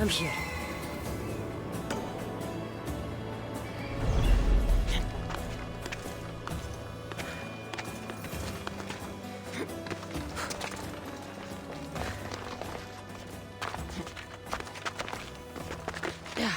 I'm here. Yeah.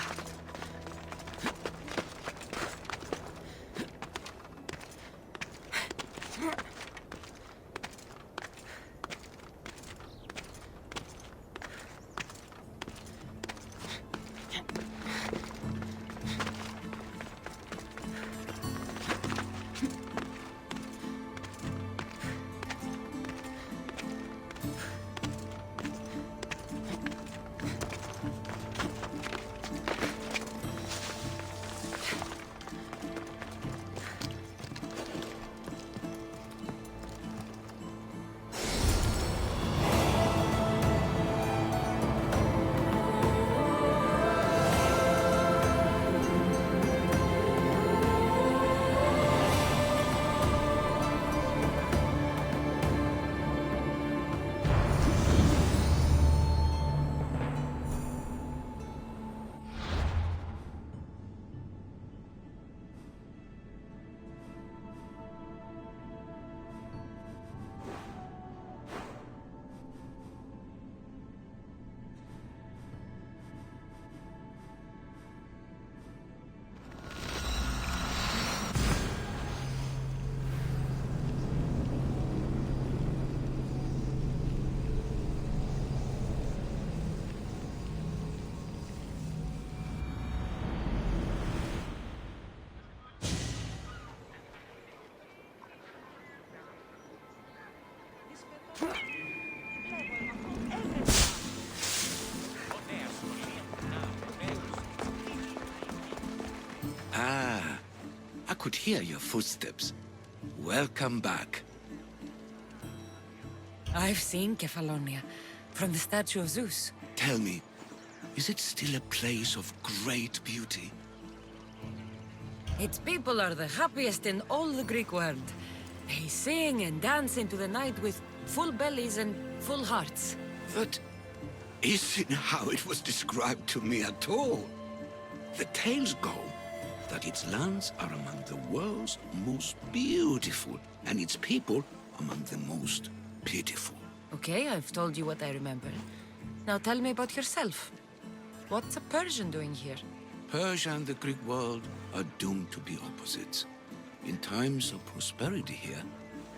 Ah, I could hear your footsteps. Welcome back. I've seen Kefalonia from the statue of Zeus. Tell me, is it still a place of great beauty? Its people are the happiest in all the Greek world. They sing and dance into the night with full bellies and full hearts. That isn't how it was described to me at all. The tales go that its lands are among the world's most beautiful, and its people among the most pitiful. Okay, I've told you what I remember. Now tell me about yourself. What's a Persian doing here? Persia and the Greek world are doomed to be opposites. In times of prosperity here,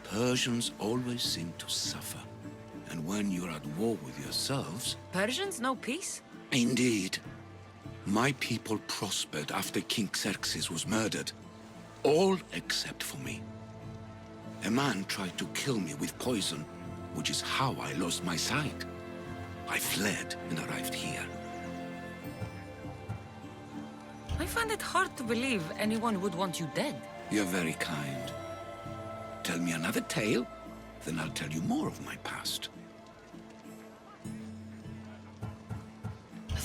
Persians always seem to suffer. And when you're at war with yourselves... Persians know peace? Indeed. My people prospered after King Xerxes was murdered. All except for me. A man tried to kill me with poison, which is how I lost my sight. I fled and arrived here. I find it hard to believe anyone would want you dead. You're very kind. Tell me another tale, then I'll tell you more of my past.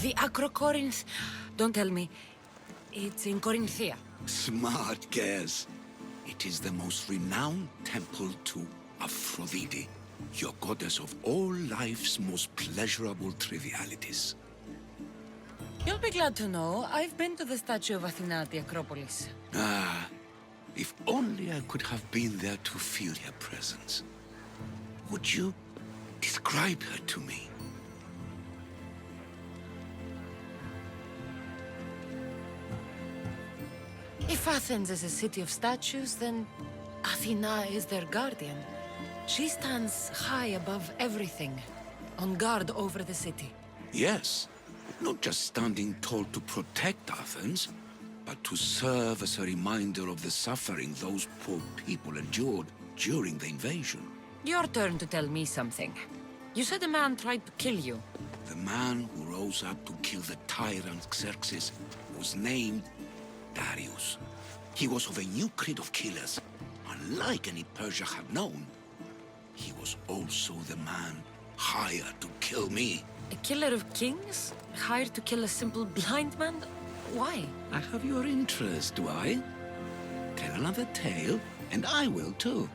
The Acrocorinth... Don't tell me. It's in Corinthia. Smart guess. It is the most renowned temple to Aphrodite, your goddess of all life's most pleasurable trivialities. You'll be glad to know I've been to the statue of Athena at the Acropolis. Ah, if only I could have been there to feel her presence. Would you describe her to me? If Athens is a city of statues, then Athena is their guardian. She stands high above everything, on guard over the city. Yes, not just standing tall to protect Athens, but to serve as a reminder of the suffering those poor people endured during the invasion. Your turn to tell me something. You said a man tried to kill you. The man who rose up to kill the tyrant Xerxes was named Darius. He was of a new creed of killers, unlike any Persia had known. He was also the man hired to kill me. A killer of kings? Hired to kill a simple blind man? Why? I have your interest, do I? Tell another tale, and I will too.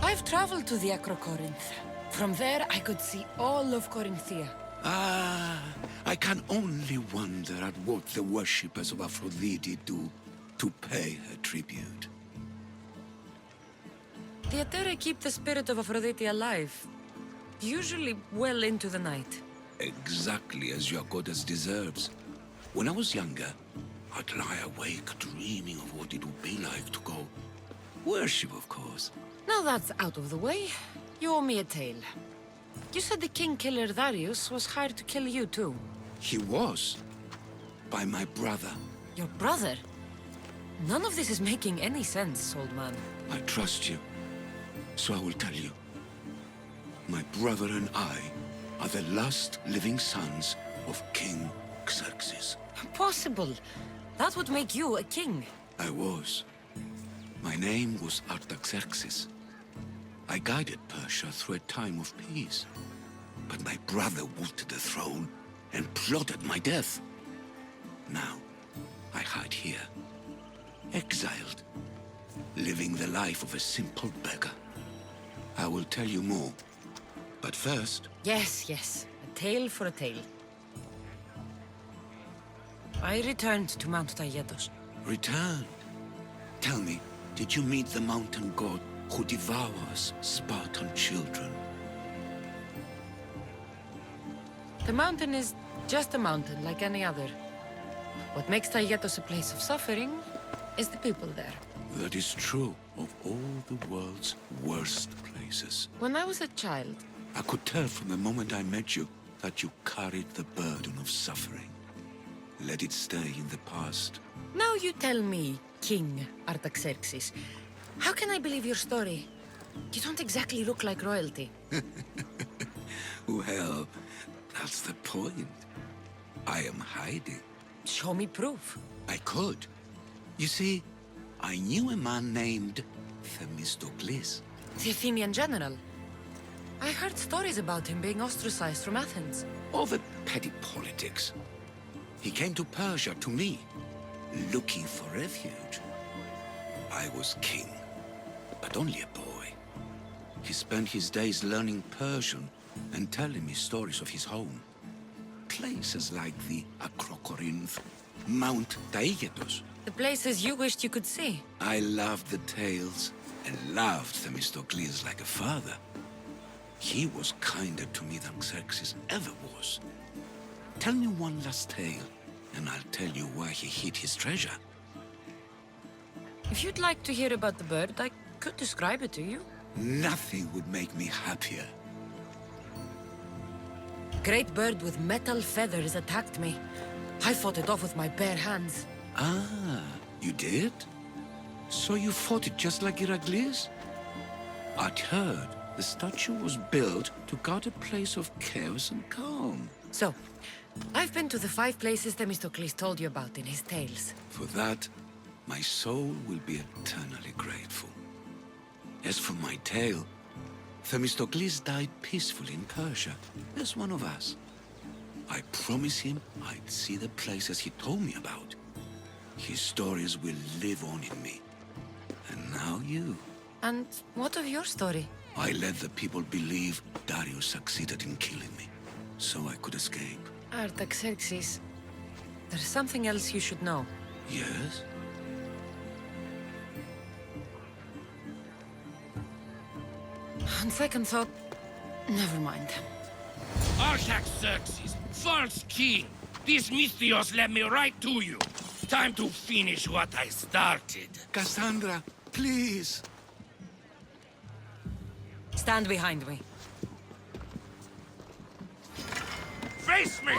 I've traveled to the Acrocorinth. From there, I could see all of Corinthia. Ah, I can only wonder at what the worshippers of Aphrodite do to pay her tribute. The Aether keep the spirit of Aphrodite alive, usually well into the night. Exactly as your goddess deserves. When I was younger, I'd lie awake dreaming of what it would be like to go. Worship, of course. Now that's out of the way, you owe me a tale. You said the king killer Darius was hired to kill you too. He was. By my brother. Your brother? None of this is making any sense, old man. I trust you, so I will tell you. My brother and I are the last living sons of King Xerxes. Impossible. That would make you a king. I was. My name was Artaxerxes. I guided Persia through a time of peace. But my brother wanted the throne and plotted my death. Now, I hide here, exiled, living the life of a simple beggar. I will tell you more, but first... Yes, yes. A tale for a tale. I returned to Mount Taygetos. Returned? Tell me, did you meet the mountain god who devours Spartan children? The mountain is just a mountain, like any other. What makes Taygetos a place of suffering is the people there. That is true of all the world's worst places. When I was a child, I could tell from the moment I met you that you carried the burden of suffering. Let it stay in the past. now you tell me, King Artaxerxes, how can I believe your story? You don't exactly look like royalty. Well, that's the point. I am hiding. Show me proof. I could. You see, I knew a man named Themistocles. The Athenian general. I heard stories about him being ostracized from Athens. Over petty politics. He came to Persia to me, looking for refuge. I was king, but only a boy. He spent his days learning Persian and telling me stories of his home. Places like the Acrocorinth, Mount Taygetos. The places you wished you could see. I loved the tales and loved Themistocles like a father. He was kinder to me than Xerxes ever was. Tell me one last tale, and I'll tell you where he hid his treasure. If you'd like to hear about the bird, I could describe it to you. Nothing would make me happier. Great bird with metal feathers attacked me. I fought it off with my bare hands. Ah, you did? So you fought it just like Heracles? I'd heard the statue was built to guard a place of chaos and calm. So, I've been to the 5 places Themistocles told you about in his tales. For that, my soul will be eternally grateful. As for my tale, Themistocles died peacefully in Persia, as one of us. I promised him I'd see the places he told me about. His stories will live on in me. And now you. And what of your story? I let the people believe Darius succeeded in killing me, so I could escape. Artaxerxes, there's something else you should know. Yes? On second thought, never mind. Artaxerxes, false king! These Mythios led me right to you. Time to finish what I started. Kassandra, please! Stand behind me. Face me!